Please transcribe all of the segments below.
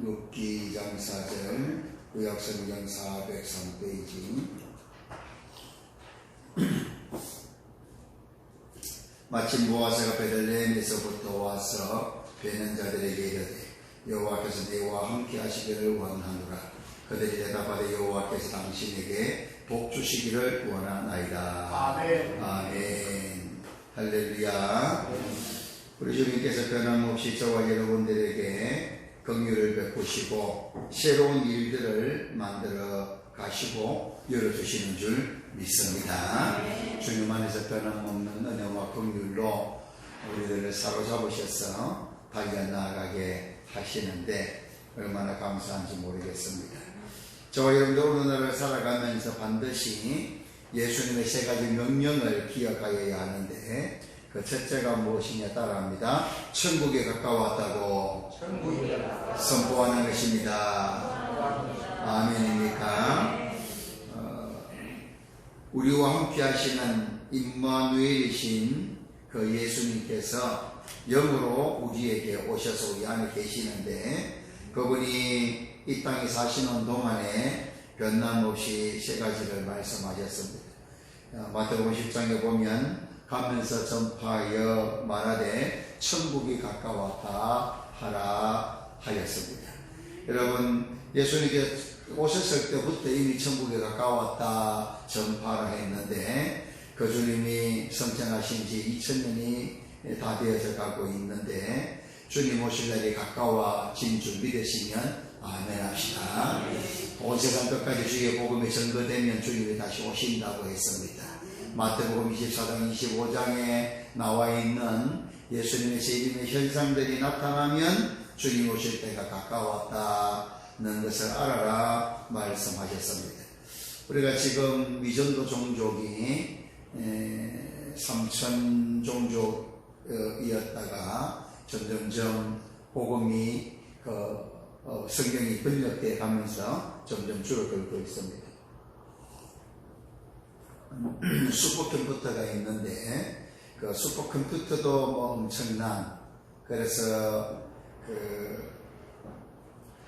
욥기 2장 4절, 구약성경 403페이지. 마침 보아스가 베들레헴에서부터 와서 베는 자들에게 이르되 여호와께서 네와 함께 하시기를 원하노라. 그들이 대답하되 여호와께서 당신에게 복 주시기를 원하나이다. 아멘. 아멘. 할렐루야. 우리 주님께서 변함없이 저와 여러분들에게 긍휼을 베푸시고 새로운 일들을 만들어 가시고 열어주시는 줄 믿습니다. 주님 안에서 변함없는 은혜와 긍휼로 우리들을 사로잡으셔서 달려 나아가게 하시는데 얼마나 감사한지 모르겠습니다. 저와 여러분들 오늘날을 살아가면서 반드시 예수님의 세 가지 명령을 기억하여야 하는데 그 첫째가 무엇이냐 따라합니다. 천국에 가까웠다고 선포하는 것입니다. 아멘입니까? 우리와 함께 하시는 임마누엘이신 그 예수님께서 영으로 우리에게 오셔서 우리 안에 계시는데 그분이 이 땅에 사시는 동안에 변함없이 세 가지를 말씀하셨습니다. 마태복음 10장에 보면 가면서 전파하여 말하되 천국이 가까웠다 하라 하였습니다. 여러분, 예수님께 오셨을 때부터 이미 천국에 가까웠다 전파를 했는데 그 주님이 성천하신 지 2000년이 다 되어서 가고 있는데 주님 오실 날이 가까워진 줄 믿으시면 아멘 합시다. 온 세상 끝까지 주의 복음이 전거되면 주님이 다시 오신다고 했습니다. 마태복음 24장 25장에 나와 있는 예수님의 재림의 현상들이 나타나면 주님 오실 때가 가까웠다는 것을 알아라 말씀하셨습니다. 우리가 지금 미전도 종족이 3천 종족이었다가 점점점 복음이 성경이 번역되어 가면서 점점 줄어들고 있습니다. 슈퍼컴퓨터가 있는데 그 슈퍼컴퓨터도 뭐 엄청난, 그래서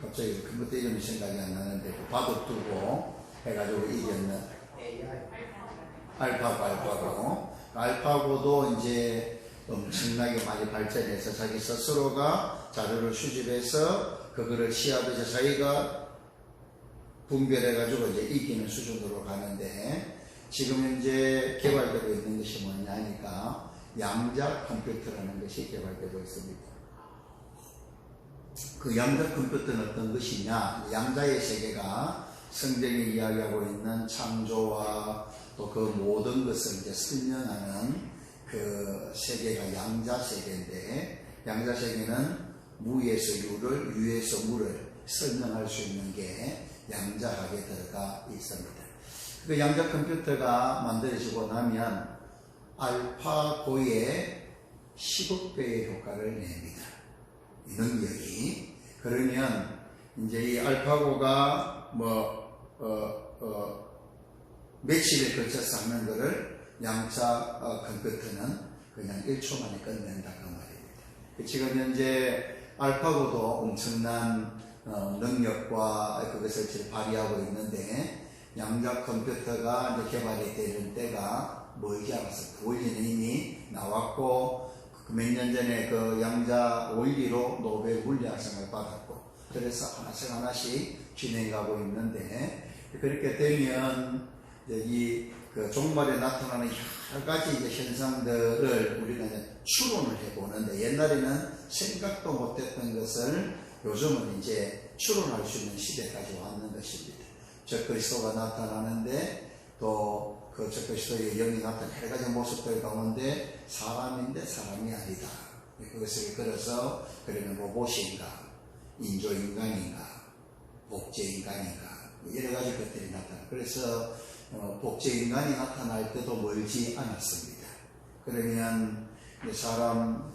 갑자기 컴퓨터 이름이 생각이 안 나는데 그 바둑 두고 해가지고 이겼는 알파고도 이제 엄청나게 많이 발전해서 자기 스스로가 자료를 수집해서 그거를 시합에서 자기가 분별해가지고 이제 이기는 수준으로 가는데 지금 현재 개발되고 있는 것이 뭐냐니까 양자 컴퓨터라는 것이 개발되고 있습니다. 그 양자 컴퓨터는 어떤 것이냐? 양자의 세계가 성경이 이야기하고 있는 창조와 또 그 모든 것을 이제 설명하는 그 세계가 양자 세계인데, 양자 세계는 무에서 유를, 유에서 무를 설명할 수 있는 게 양자학에 들어가 있습니다. 그 양자 컴퓨터가 만들어지고 나면 알파고의 10억 배의 효과를 냅니다. 이 능력이. 그러면 이제 이 알파고가 며칠에 걸쳐서 하는 거를 양자 컴퓨터는 그냥 1초 만에 끝낸다 그 말입니다. 지금 현재 알파고도 엄청난 능력과 그것을 발휘하고 있는데 양자 컴퓨터가 이제 개발이 되는 때가 멀지 않았어요. 그 원리는 이미 나왔고 몇 년 전에 그 양자 원리로 노벨 물리학상을 받았고 그래서 하나씩 진행하고 있는데 그렇게 되면 이 그 종말에 나타나는 여러 가지 이제 현상들을 우리가 이제 추론을 해보는데 옛날에는 생각도 못했던 것을 요즘은 이제 추론할 수 있는 시대까지 왔는 것입니다. 적그리스도가 나타나는데 또 그 적그리스도의 영이 나타나는 여러 가지 모습들 가운데 사람인데 사람이 아니다. 그것을 걸어서 그러면 로봇인가, 인조인간인가, 복제인간인가 여러 가지 것들이 나타나. 그래서 복제인간이 나타날 때도 멀지 않았습니다. 그러면 사람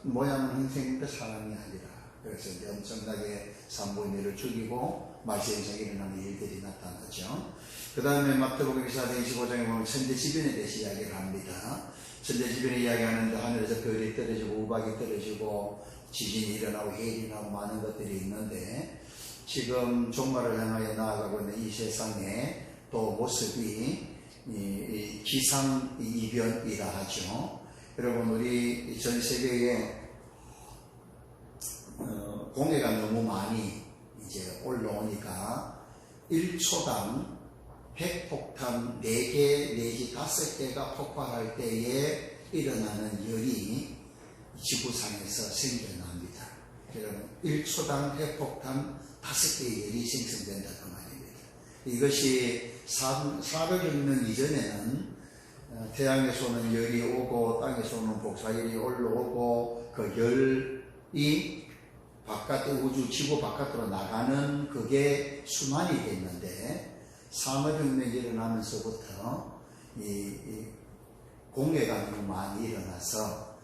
모양은 형생인데 사람이 아니라 그래서 이제 엄청나게 산부인들을 죽이고 말세에서 일어나는 일들이 나타나죠. 그 다음에 마태복음 25장에 보면 천재지변에 대해서 이야기를 합니다. 천재지변에 이야기하는데 하늘에서 별이 떨어지고 우박이 떨어지고 지진이 일어나고 해일이 일어나고 많은 것들이 있는데, 지금 종말을 향하여 나아가고 있는 이 세상에 또 모습이 이 기상이변이라 하죠. 여러분, 우리 전 세계에 공해가 너무 많이 이제 올라오니까 1초당 핵폭탄 4개 내지 5개가 폭발할 때에 일어나는 열이 지구상에서 생겨납니다. 여러분, 1초당 핵폭탄 5개의 열이 생성된다고 말입니다. 이것이 400여 년 이전에는 태양에서 오는 열이 오고 땅에서 오는 복사열이 올라오고 그 열이 우주 지구 바깥으로 나가는 그게 순환이 됐는데, 산업혁명이 일어나면서부터 이 공해가 너무 많이 일어나서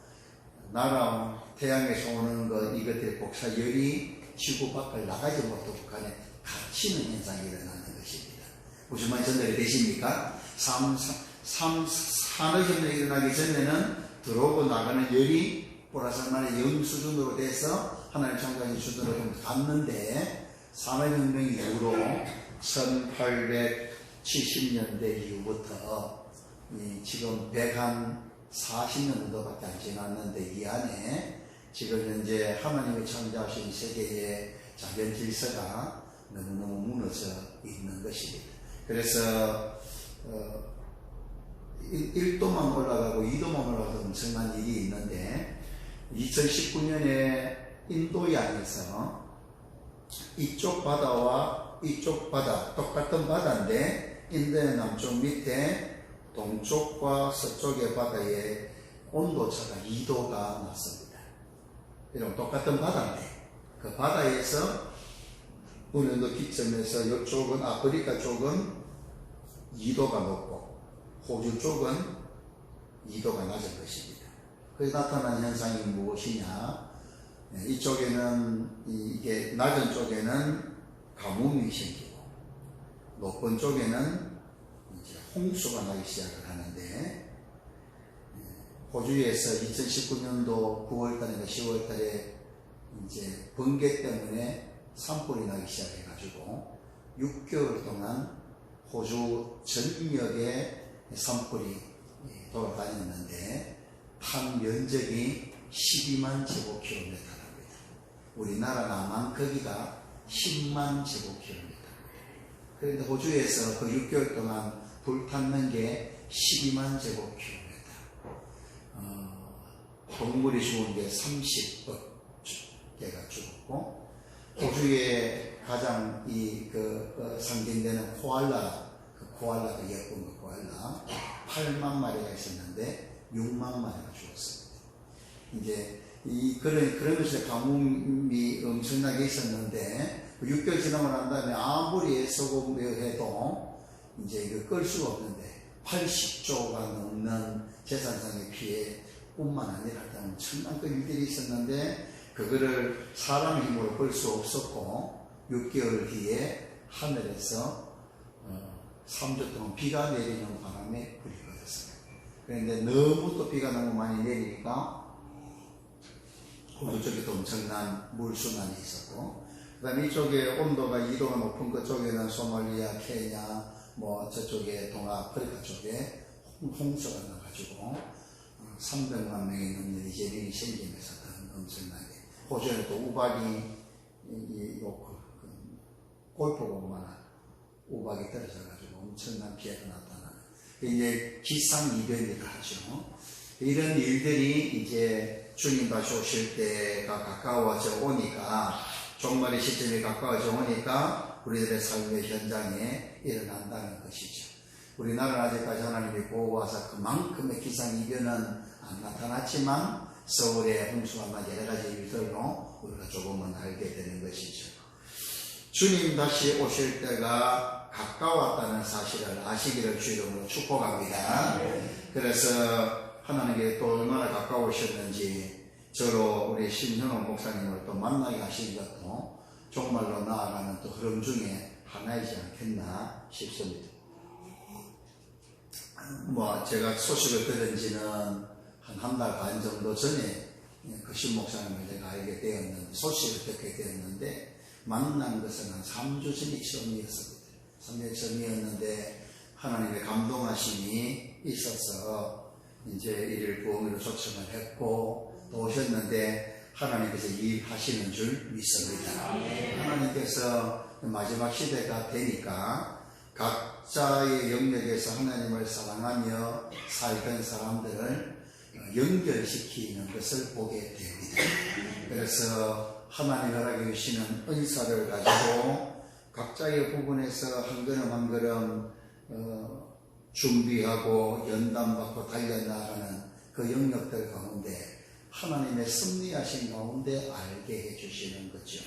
태양에서 오는 이것들의 복사열이 지구 밖을 나가지 못하고 북한에 갇히는 현상이 일어나는 것입니다. 무슨 말이 전달이 되십니까? 산업혁명이 일어나기 전에는 들어오고 나가는 열이 보라색만의 0 수준으로 돼서 하나님 창조하신 수준으로 좀 갔는데, 산업혁명 이후로 1870년대 이후부터 지금 140년 정도밖에 안 지났는데, 이 안에 지금 현재 하나님이 창조하신 세계의 자연 질서가 너무너무 무너져 있는 것입니다. 그래서 1도만 올라가고 2도만 올라가도 엄청난 일이 있는데, 2019년에 인도양에서 이쪽 바다와 이쪽 바다, 똑같은 바다인데 인도의 남쪽 밑에 동쪽과 서쪽의 바다에 온도차가 2도가 났습니다. 이런 똑같은 바다인데 그 바다에서 어느 정도 기점에서 이쪽은 아프리카 쪽은 2도가 높고 호주 쪽은 2도가 낮은 것입니다. 그에 나타난 현상이 무엇이냐? 이쪽에는 이게 낮은 쪽에는 가뭄이 생기고 높은 쪽에는 이제 홍수가 나기 시작을 하는데, 호주에서 2019년도 9월달인가 10월달에 이제 번개 때문에 산불이 나기 시작해가지고 6개월 동안 호주 전역에 산불이 돌아다녔는데 탄 면적이 12만 제곱킬로미터랍니다. 우리나라 남한 크기가 10만 제곱킬로미터입니다. 그런데 호주에서 그 6개월 동안 불탔는 게 12만 제곱킬로미터. 동물이 죽은 게 30억 개가 죽었고, 호주에 가장 상징되는 코알라, 그 예쁜 그 코알라 8만 마리가 있었는데 6만 마리가 죽었습니다. 이제 그러면서 가뭄이 엄청나게 있었는데 6개월 지나고 난 다음에 아무리 애쓰고 해도 이제 이거 끌 수가 없는데 80조가 넘는 재산상의 피해 뿐만 아니라 엄청난 그 일들이 있었는데, 그거를 사람 힘으로 끌 수 없었고 6개월 뒤에 하늘에서 3주 동안 비가 내리는 바람에 불이 꺼졌어요. 그런데 너무 또 비가 너무 많이 내리니까 호주 쪽에도 엄청난 물순환이 있었고, 그 다음에 이쪽에 온도가 2도가 높은 그쪽에는 소말리아, 케냐, 저쪽에 동아프리카 쪽에 홍수가 나가지고 300만 명이 넘는 이재민이 생기면서 엄청나게, 호주에는 또 우박이 골프공만한 우박이 떨어져가지고 엄청난 피해가 나타나는, 이제 기상이변이라 하죠. 이런 일들이 이제 주님 다시 오실 때가 가까워져 오니까, 종말의 시점이 가까워져 오니까 우리들의 삶의 현장에 일어난다는 것이죠. 우리나라는 아직까지 하나님이 보호하사 그만큼의 기상이변은 안 나타났지만 서울의 홍수나 여러 가지 일들로 우리가 조금은 알게 되는 것이죠. 주님 다시 오실 때가 가까웠다는 사실을 아시기를 주님으로 축복합니다. 그래서 하나님께 또 얼마나 가까우셨는지 저로 우리 신현원 목사님을 또 만나게 하신 것도 정말로 나아가는 또 흐름 중에 하나이지 않겠나 싶습니다. 제가 소식을 들은 지는 한 달 반 정도 전에 그 신목사님을 제가 알게 되었는데, 소식을 듣게 되었는데, 만난 것은 한 3주 전이 처음이었습니다. 3주 전이었는데, 하나님의 감동하심이 있어서, 이제 일일 부흥으로 초청을 했고, 또 오셨는데, 하나님께서 일하시는 줄 믿습니다. 하나님께서 마지막 시대가 되니까, 각자의 영역에서 하나님을 사랑하며 살던 사람들을 연결시키는 것을 보게 됩니다. 그래서 하나님 허락해 주시는 은사를 가지고 각자의 부분에서 한 걸음 한 걸음 준비하고 연단받고 달려나가는 그 영역들 가운데 하나님의 섭리하신 가운데 알게 해주시는 거죠.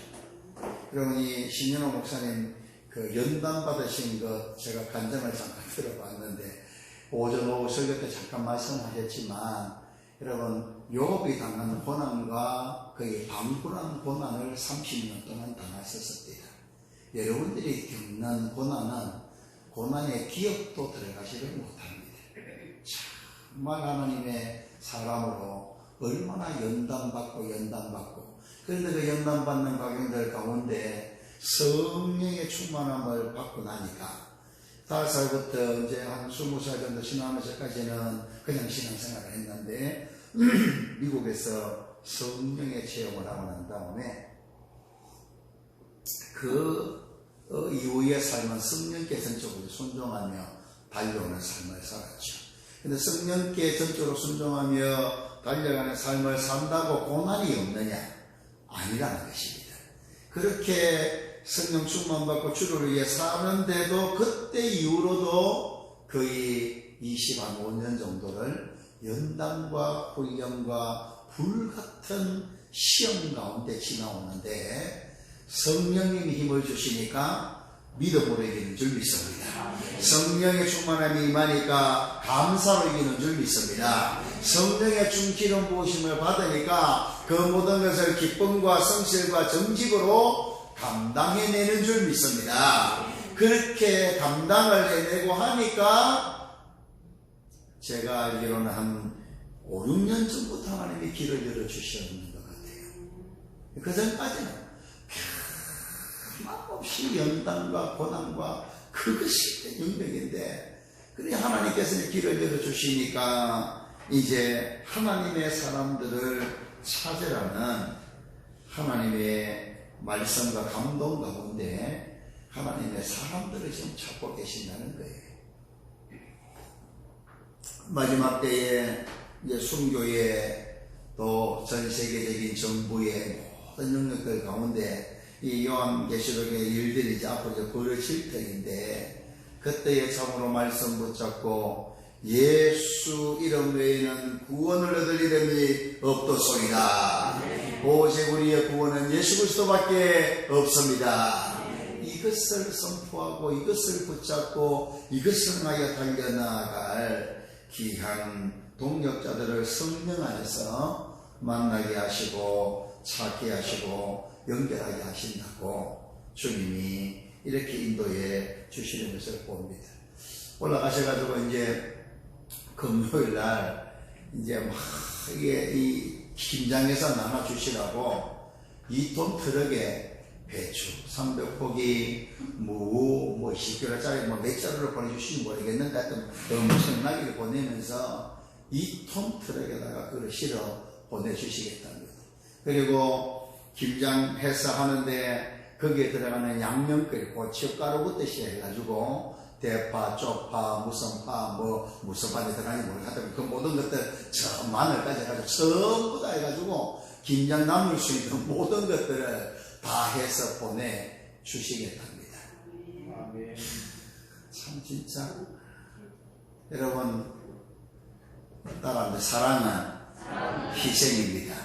그러니 신현호 목사님 그 연단 받으신 것 제가 간증을 잠깐 들어봤는데 오전 오후 설교 때 잠깐 말씀하셨지만 여러분 욥이 당한 고난과 그의 방불한 고난을 30년 동안 당하셨습니다. 여러분들이 겪는 고난은 고난의 기억도 들어가지를 못합니다. 정말 하나님의 사람으로 얼마나 연단받고 그런데 그 연단받는 과정들 가운데 성령의 충만함을 받고 나니까 5살부터 이제 한 20살 정도 신앙하면서까지는 그냥 신앙생활을 했는데 미국에서 성령의 체험을 하고 난 다음에 그 이후의 삶은 성령께 전적으로 순종하며 달려오는 삶을 살았죠. 근데 성령께 전적으로 순종하며 달려가는 삶을 산다고 고난이 없느냐? 아니라는 것입니다. 그렇게 성령 충만받고 주를 위해 사는데도 그때 이후로도 거의 25년 정도를 연단과 훈련과 불같은 시험 가운데 지나오는데 성령님이 힘을 주시니까 믿음으로 이기는 줄 믿습니다. 성령의 충만함이 임하니까 감사로 이기는 줄 믿습니다. 성령의 충기름 부으심을 받으니까 그 모든 것을 기쁨과 성실과 정직으로 감당해내는 줄 믿습니다. 그렇게 감당을 해내고 하니까 제가 알기로는 한 5, 6년 전부터 하나님이 길을 열어주셨는 것 같아요. 그 전까지는 없이 연단과 고난과 그것이 영역인데 그래 하나님께서 길을 열어주시니까 이제 하나님의 사람들을 찾으라는 하나님의 말씀과 감동 가운데 하나님의 사람들을 지금 찾고 계신다는 거예요. 마지막 때에 이제 순교의 또 전 세계적인 정부의 모든 영역들 가운데 이 요한계시록의 일들이 이제 앞으로 이제 벌어질 터인데 그때에 참으로 말씀 붙잡고 예수 이름 외에는 구원을 얻을 이름이 없도소이다. 오직 우리의 구원은 예수 그리스도밖에 없습니다. 이것을 선포하고 이것을 붙잡고 이것을 하여 달려나갈 귀한 동력자들을 성령 안에서 만나게 하시고 찾게 하시고 연결하게 하신다고 주님이 이렇게 인도해 주시는 것을 봅니다. 올라가셔가지고 이제 금요일날 이제 막 이게 이 김장에서 나눠주시라고 2톤 트럭에 배추, 300포기 무, 10kg짜리 몇 자루를 보내주시는지 모르겠는데 하여튼 엄청나게 보내면서 2톤 트럭에다가 그걸 실어 보내주시겠다는 거예요. 그리고 김장해서 하는데 거기에 들어가는 양념거리, 고춧가루부터 시작해가지고 대파, 쪽파, 무슨 파에 들어가는지 모르겠다. 그 모든 것들 저 마늘까지 해가지고 전부 다 해가지고 김장 남을 수 있는 모든 것들을 다 해서 보내주시겠답니다. 참 진짜 여러분 따라하는데 사랑은 희생입니다.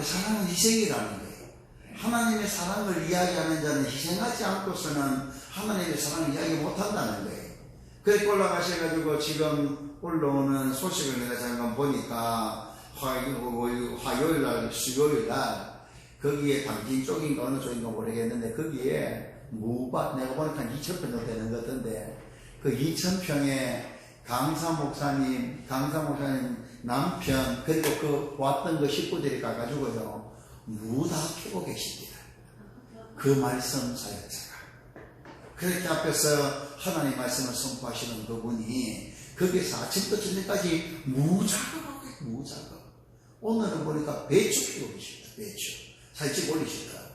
사랑은 희생이라는 거예요. 하나님의 사랑을 이야기하는 자는 희생하지 않고서는 하나님의 사랑을 이야기 못한다는 거예요. 그렇게 올라가셔가지고 지금 올라오는 소식을 내가 잠깐 보니까 화요일날, 수요일날 거기에 당진 쪽인가 어느 쪽인가 모르겠는데 거기에 무밭 내가 보니까 2,000평 정도 되는 것 같은데 그 2,000평에 강사 목사님 남편 그리고 그 왔던 그 식구들이 가가지고요 무 다 캐고 계십니다. 그 말씀 사역자가 그렇게 앞에서 하나님 말씀을 선포하시는 그분이 거기서 아침부터 저녁까지 무작업하고 무작업. 오늘은 보니까 배추 키우고 계십니다. 배추 살집 올리시더라고.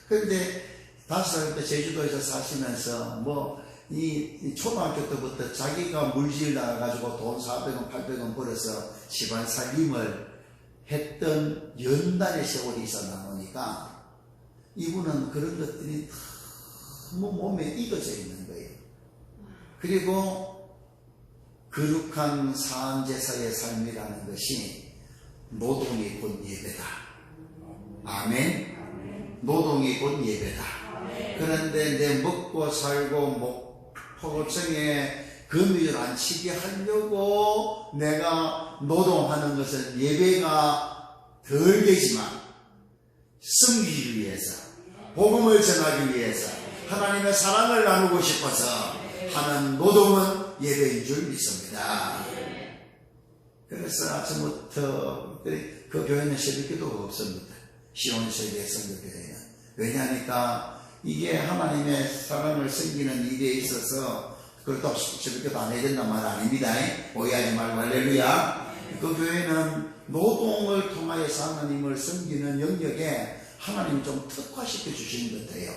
그런데 5살 때 제주도에서 사시면서 이 초등학교 때부터 자기가 물질 나가가지고 돈 400원 800원 벌어서 집안 살림을 했던 연단의 세월이 있어 나오니까 이분은 그런 것들이 너무 몸에 익어져 있는 거예요. 그리고 거룩한 사안제사의 삶이라는 것이 노동이 곧 예배다. 아멘. 노동이 곧 예배다. 그런데 내 먹고 살고 목포청에 금요일 안 치게 하려고 내가 노동하는 것은 예배가 덜 되지만 섬기기 위해서 복음을 전하기 위해서 하나님의 사랑을 나누고 싶어서 하는 노동은 예배인 줄 믿습니다. 그래서 아침부터 그 교회는 새벽기도가 없습니다. 시온세계 선교교회는. 왜냐하니까 이게 하나님의 사랑을 섬기는 일에 있어서 그렇다고 새벽기도 안 해야 된단 말 아닙니다. 오해하지 말고 할렐루야. 그 교회는 노동을 통하여서 하나님을 섬기는 영역에 하나님이 좀 특화시켜 주시는 것 같아요.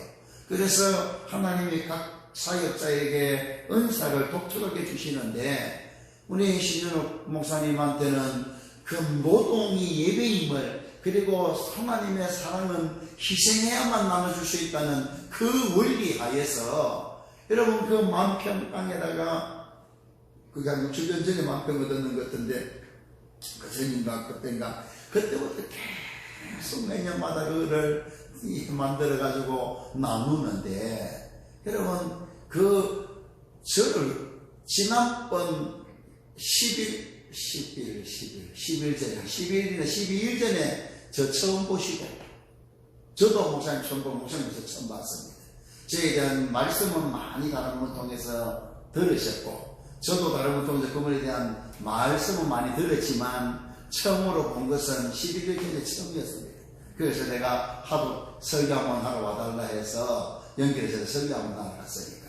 그래서 하나님이 각 사역자에게 은사를 독특하게 주시는데 우리 신준욱 목사님한테는 그 노동이 예배임을 그리고 하나님의 사랑은 희생해야만 나눠줄 수 있다는 그 원리 하에서 여러분 그 만평 땅에다가 그게 한 6년 전에 만평을 얻는 것 같은데 그 전인가 그때부터 계속 매년마다 그거를 만들어 가지고 나누는데 여러분 그 저를 지난번 11일이나 12일 전에 저 처음 보시고 저도 목사님 처음 보고 목사님에서 처음 봤습니다. 저에 대한 말씀은 많이 다른 분 통해서 들으셨고 저도 다른 분 통해서 그분에 대한 말씀은 많이 들었지만 처음으로 본 것은 11일 전에 처음이었습니다. 그래서 내가 하도 설교 한번 하러 와달라 해서 연결해서 설교 한번 하러 갔으니까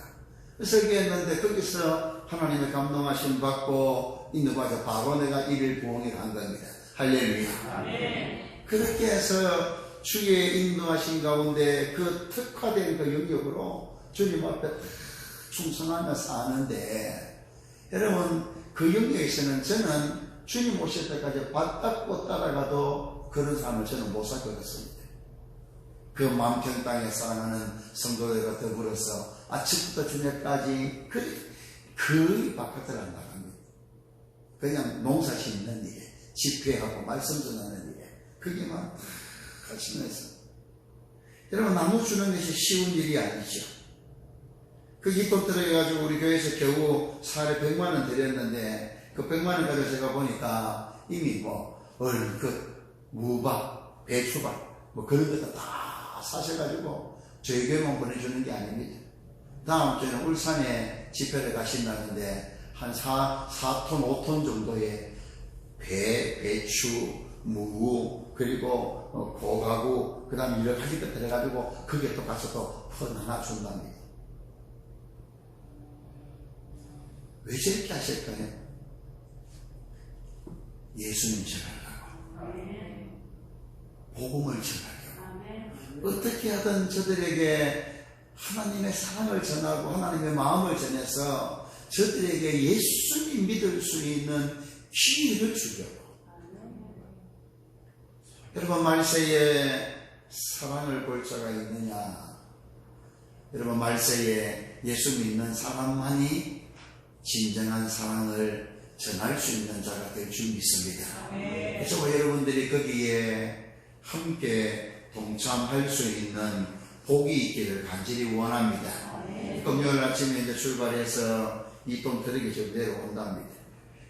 설교했는데 거기서 하나님의 감동하심 받고 있는 과정 바로 내가 일일 부흥에 간 겁니다. 할렐루야. 아멘. 그렇게 해서 주의 인도하신 가운데 그 특화된 그 영역으로 주님 앞에 충성하며 사는데 여러분 그 영역에서는 저는 주님 오실 때까지 발 닦고 따라가도 그런 삶을 저는 못 살 것 같습니다. 그 만평 땅에 사랑하는 성도들과 더불어서 아침부터 저녁까지 거의 바깥을 안 나갑니다. 그냥 농사 짓는 일에 집회하고 말씀 전하는 일에 그게만 하시면서 여러분 나무 주는 것이 쉬운 일이 아니죠. 그 입법 들어가가지고 우리 교회에서 겨우 사례 100만 원 드렸는데 그 100만 원 가지고 제가 보니까 이미 얼것, 무밥, 배추밥 그런 것도 다 사셔가지고 저에게만 보내주는 게 아닙니다. 다음 주에는 울산에 집회를 가신다는데 한 4톤, 5톤 정도의 배추, 무, 그리고 고가구, 그 다음에 여러 가지 것들 해가지고 그게 또 가서 또 퍼나나 준답니다. 왜 저렇게 하실까요? 예수님 전하려고. 복음을 전하려고. 어떻게 하든 저들에게 하나님의 사랑을 전하고 하나님의 마음을 전해서 저들에게 예수님 믿을 수 있는 기회를 주려고. 여러분 말세에 사랑을 볼 자가 있느냐? 여러분 말세에 예수 믿는 사람만이 진정한 사랑을 전할 수 있는 자가 될 줄 믿습니다. 그래서 여러분들이 거기에 함께 동참할 수 있는 복이 있기를 간절히 원합니다. 금요일 아침에 이제 출발해서 이동 트럭이 지금 내려온답니다.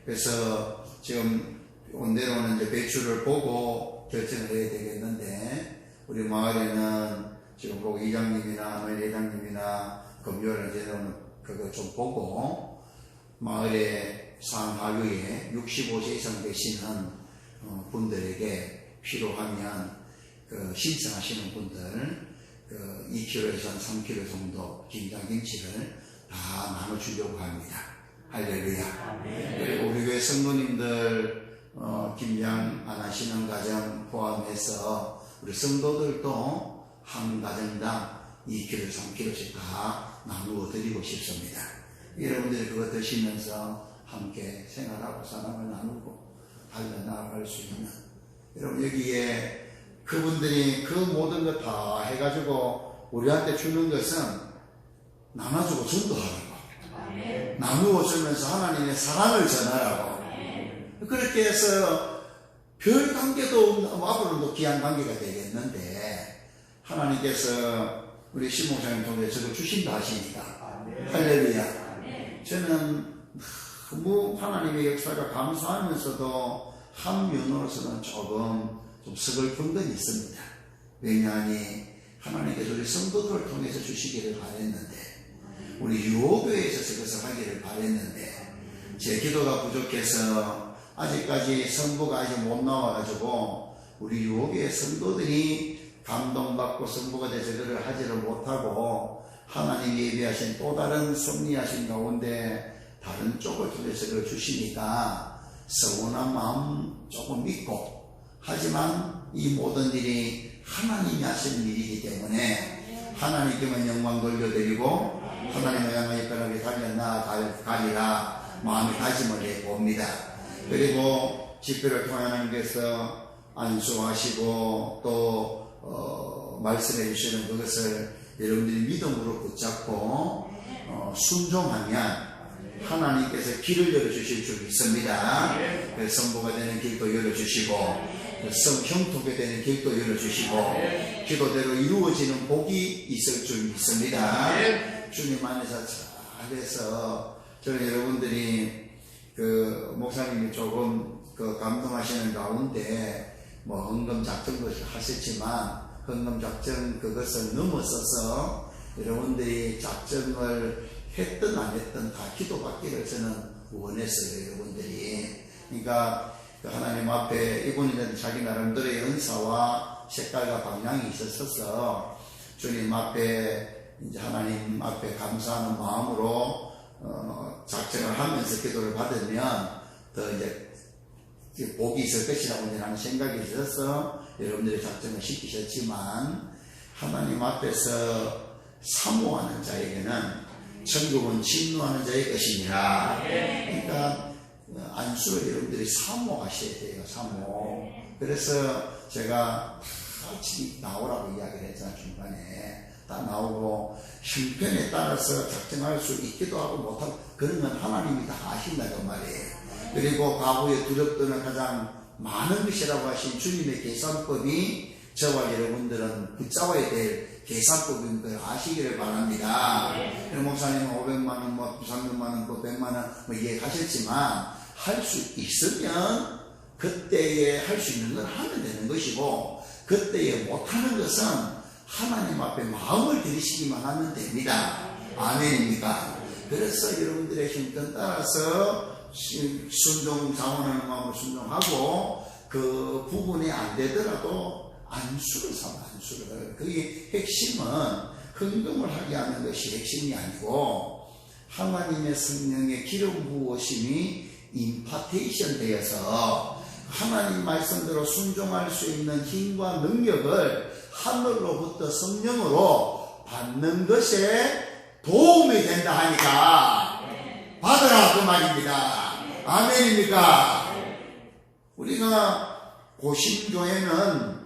그래서 지금 내려오는 이제 배추를 보고 결정을 해야 되겠는데 우리 마을에는 지금 꼭 이장님이나 회장님이나 금요일에 내려오는 그거 좀 보고 마을에 상하교에 65세 이상 되시는 분들에게 필요하면 신청하시는 분들 2kg에서 한 3kg 정도 김장김치를 다 나눠주려고 합니다. 할렐루야. 그리고 우리 교회 성도님들 김장 안 하시는 가정 포함해서 우리 성도들도 한 가정당 2kg, 3kg씩 다 나누어 드리고 싶습니다. 여러분들이 그거 드시면서 함께 생활하고 사랑을 나누고 달려나갈 수 있는, 여러분 여기에 그분들이 그 모든 것 다 해가지고 우리한테 주는 것은 나눠주고 전도하라고, 나누어 주면서 하나님의 사랑을 전하라고. 그렇게 해서 별 관계도 없는, 앞으로도 귀한 관계가 되겠는데 하나님께서 우리 신목사님 통해 저거 주신다 하시니까 할렐루야. 저는 너무 하나님의 역사가 감사하면서도 한 면으로서는 조금 좀 서글픈 건 있습니다. 왜냐하니 하나님께서 우리 성도들을 통해서 주시기를 바랬는데, 우리 유오교회에서 그것을 하기를 바랬는데 제 기도가 부족해서 아직까지 선부가 아직 못 나와가지고 우리 유오교회 성도들이 감동받고 선부가 돼서 그를 하지를 못하고 하나님이 예비하신 또 다른 섭리하신 가운데 다른 쪽을 통해서 그걸 주시니까 서운한 마음 조금 있고, 하지만 이 모든 일이 하나님이 하시는 일이기 때문에 하나님께만 영광 돌려드리고 하나님의 향하여 편하게 달려나가리라 마음의 다짐을 해봅니다. 그리고 집회를 통해 하나님께서 안수하시고 또 말씀해 주시는 그것을 여러분들이 믿음으로 붙잡고 순종하면 하나님께서 길을 열어주실 줄 믿습니다. 성부가 되는 길도 열어주시고 성형통에 되는 길도 열어주시고 기도대로 이루어지는 복이 있을 줄 믿습니다. 주님 안에서 잘해서 저는 여러분들이 목사님이 조금 감동하시는 가운데 헌금 작정도 하셨지만 헌금 작정 그것을 넘어서서 여러분들이 작정을 했든 안 했든 다 기도받기를 저는 원했어요. 여러분들이. 그러니까 하나님 앞에 이분이 자기 나름대로의 은사와 색깔과 방향이 있었어서 주님 앞에 이제 하나님 앞에 감사하는 마음으로 작정을 하면서 기도를 받으면 더 이제 복이 있을 것이라고 하는 생각이 있어서 여러분들이 작정을 시키셨지만, 하나님 앞에서 사모하는 자에게는 천국은 진노하는 자의 것이니라. 그러니까 안수를 여러분들이 사모하셔야 돼요. 사모. 그래서 제가 같이 나오라고 이야기를 했잖아요. 중간에 다 나오고 형편에 따라서 작정할 수 있기도 하고 못하고, 그런 건 하나님이 다 아신다고 말이에요. 그리고 과거에 두렵던 가장 많은 것이라고 하신 주님의 계산법이 저와 여러분들은 붙잡아야 될 계산법인 걸 아시기를 바랍니다. 목사님은 500만원, 300만원, 100만원 이해하셨지만 할 수 있으면 그때에 할 수 있는 걸 하면 되는 것이고, 그때에 못하는 것은 하나님 앞에 마음을 들이시기만 하면 됩니다. 아멘입니까? 그래서 여러분들의 힘껏 따라서 순종, 자원하는 마음으로 순종하고 그 부분이 안 되더라도 안수를 삼아, 안수를. 그게 핵심은 헌금을 하게 하는 것이 핵심이 아니고 하나님의 성령의 기름 부으심이 임파테이션 되어서 하나님 말씀대로 순종할 수 있는 힘과 능력을 하늘로부터 성령으로 받는 것에 도움이 된다 하니까 받으라 그 말입니다. 아멘입니까? 우리가 고심교회는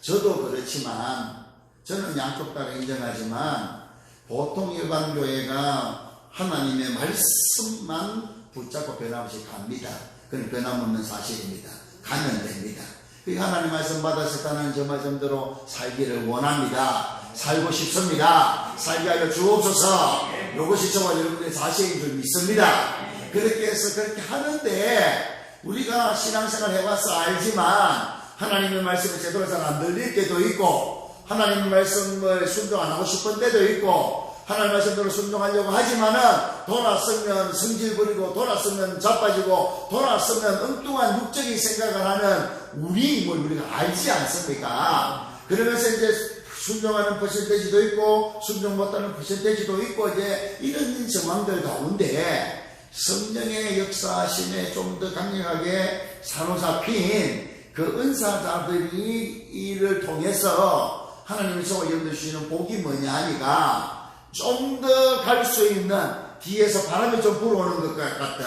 저도 그렇지만 저는 양쪽 다 인정하지만 보통 일반 교회가 하나님의 말씀만 붙잡고 변함없이 갑니다. 그건 변함없는 사실입니다. 가면 됩니다. 하나님 말씀 받아서 나는 저 말씀대로 살기를 원합니다. 살고 싶습니다. 살게 하여 주옵소서. 이것이 저와 여러분들의 자세인 줄 믿습니다. 그렇게 해서 그렇게 하는데 우리가 신앙생활 해봐서 알지만 하나님의 말씀을 제대로 잘 안 들릴 때도 있고 하나님의 말씀을 순종 안 하고 싶은 때도 있고 하나님 말씀대로 순종하려고 하지만은 돌아서면 성질 부리고 돌아서면 자빠지고 돌아서면 엉뚱한 육적인 생각을 하는 우리임을 우리가 알지 않습니까? 그러면서 이제 순종하는 퍼센테이지도 있고 순종 못하는 퍼센테이지도 있고 이제 이런 정황들 가운데 성령의 역사심에 좀 더 강력하게 사로잡힌 그 은사자들이 이를 통해서 하나님이 저와 여러분들 주시는 복이 뭐냐 하니까 좀 더 갈 수 있는 뒤에서 바람이 좀 불어오는 것 같은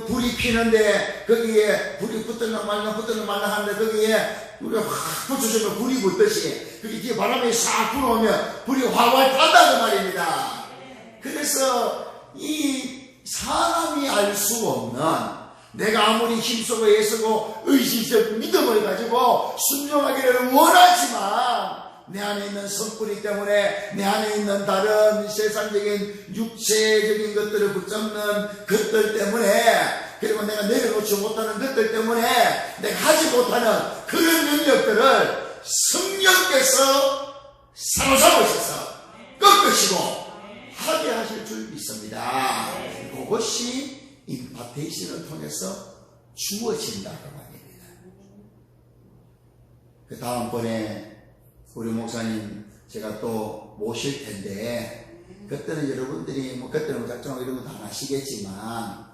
불이 피는데 거기에 불이 붙들려 말라 하는데 거기에 우리가 확 붙여주면 불이 붙듯이 그게 뒤에 바람이 싹 불어오면 불이 활활 탄다는 말입니다. 그래서 이 사람이 알 수 없는 내가 아무리 힘쓰고 애쓰고 의지적 믿음을 가지고 순종하기를 원하지만 내 안에 있는 성뿌리 때문에 내 안에 있는 다른 세상적인 육체적인 것들을 붙잡는 것들 때문에 그리고 내가 내려놓지 못하는 것들 때문에 내가 하지 못하는 그런 능력들을 성령께서 사로잡으셔서 꺾으시고 하게 하실 줄 믿습니다. 그것이 임파테이션을 통해서 주어진다고 합니다. 그 다음번에 우리 목사님 제가 또 모실 텐데 그때는 여러분들이 뭐 그때는 작정하고 이런 거 다 아시겠지만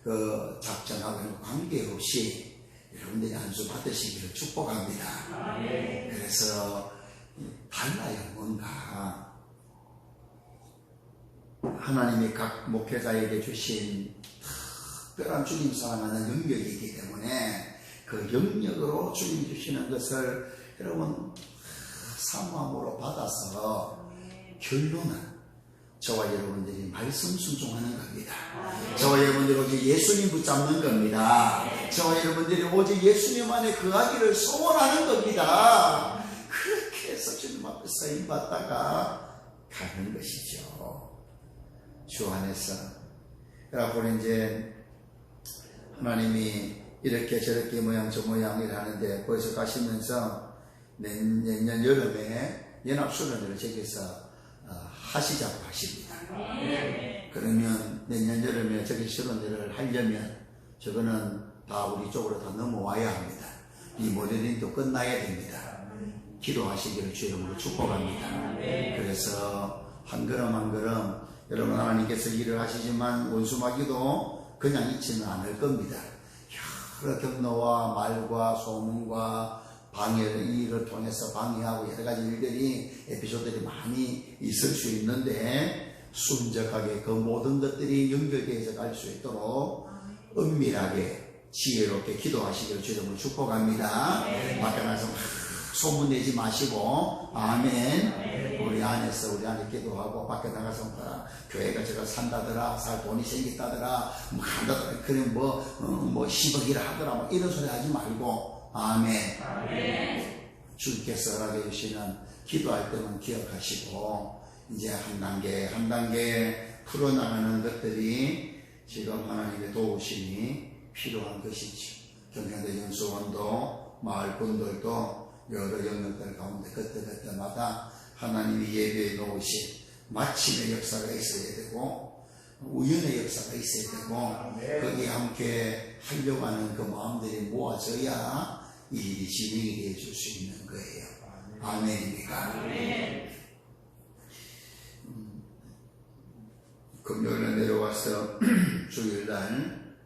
그 작정하고 관계없이 여러분들이 안수 받으시기를 축복합니다. 그래서 달라요. 뭔가 하나님이 각 목회자에게 주신 특별한 주님 사랑하는 영역이 있기 때문에 그 영역으로 주님 주시는 것을 여러분 사모함으로 받아서 결론은 저와 여러분들이 말씀 순종하는 겁니다. 저와 여러분들이 오직 예수님 붙잡는 겁니다. 저와 여러분들이 오직 예수님 안에 거하기를 소원하는 겁니다. 그렇게 해서 주님 앞에 쓰임 받다가 가는 것이죠. 주 안에서. 그래갖고 이제 하나님이 이렇게 저렇게 모양 저 모양을 하는데 거기서 가시면서 내년 여름에 연합수련회를 저기서 하시자고 하십니다. 그러면 내년 여름에 저기 수련회를 하려면 저거는 다 우리 쪽으로 다 넘어와야 합니다. 이 모델링도 끝나야 됩니다. 기도하시기를 주 이름으로 축복합니다. 그래서 한 걸음 한 걸음 여러분 하나님께서 일을 하시지만 원수마귀도 그냥 있지는 않을 겁니다. 여러 경로와 말과 소문과 방해, 일을 통해서 방해하고 여러 가지 일들이 에피소드들이 많이 있을 수 있는데 순적하게 그 모든 것들이 연결되어서 갈 수 있도록 은밀하게 지혜롭게 기도하시기를 주님을 축복합니다. 밖에 나서 소문내지 마시고 아멘. 우리 안에서 우리 안에 기도하고 밖에 나가서 교회가 제가 산다더라, 살 돈이 생겼다더라, 뭐 한다더라, 그냥 뭐 10억이라 하더라, 뭐 이런 소리 하지 말고 아멘. 주께서 허락해 주시는 기도할 때만 기억하시고 이제 한 단계 풀어나가는 것들이 지금 하나님의 도우심이 필요한 것이죠. 경상도 연수원도 마을분들도 여러 영역들 가운데 그때마다 하나님이 예배해 놓으신 마침의 역사가 있어야 되고 우연의 역사가 있어야 되고 거기에 함께 하려고 하는 그 마음들이 모아져야 이 일이 진행이 되어 줄 수 있는 거예요. 아멘입니까? 금요일에 내려와서 주일날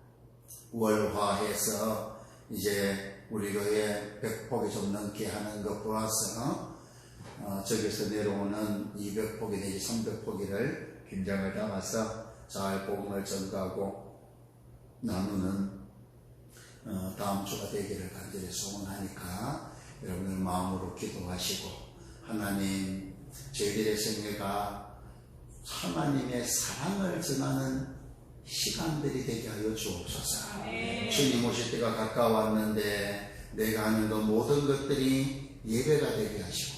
월화해서 이제 우리 교회 100폭이 좀 넘게 하는 것 플러스 저기서 내려오는 200폭이 내지 300폭이를 김장을 담아서 잘 복음을 전가하고 나누는 다음 주가 되기를 간절히 소원하니까 여러분들 마음으로 기도하시고 하나님 저희들의 생애가 하나님의 사랑을 전하는 시간들이 되게 하여 주옵소서. 주님 오실 때가 가까웠는데 내가 하는 그 모든 것들이 예배가 되게 하시고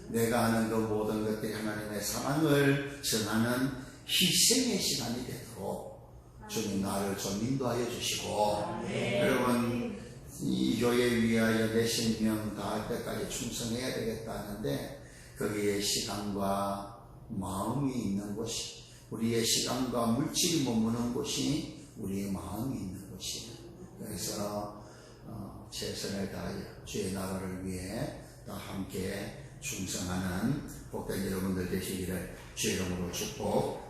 내가 하는 그 모든 것들이 하나님의 사랑을 전하는 희생의 시간이 되도록 주님 나를 좀 인도하여 주시고 여러분 이 교회 위하여 내 생명 다할 때까지 충성해야 되겠다 하는데 거기에 시간과 마음이 있는 곳이, 우리의 시간과 물질이 머무는 곳이 우리의 마음이 있는 곳이에요. 그래서 최선을 다하여 주의 나라를 위해 다 함께 충성하는 복된 여러분들 되시기를 주의 이름으로 축복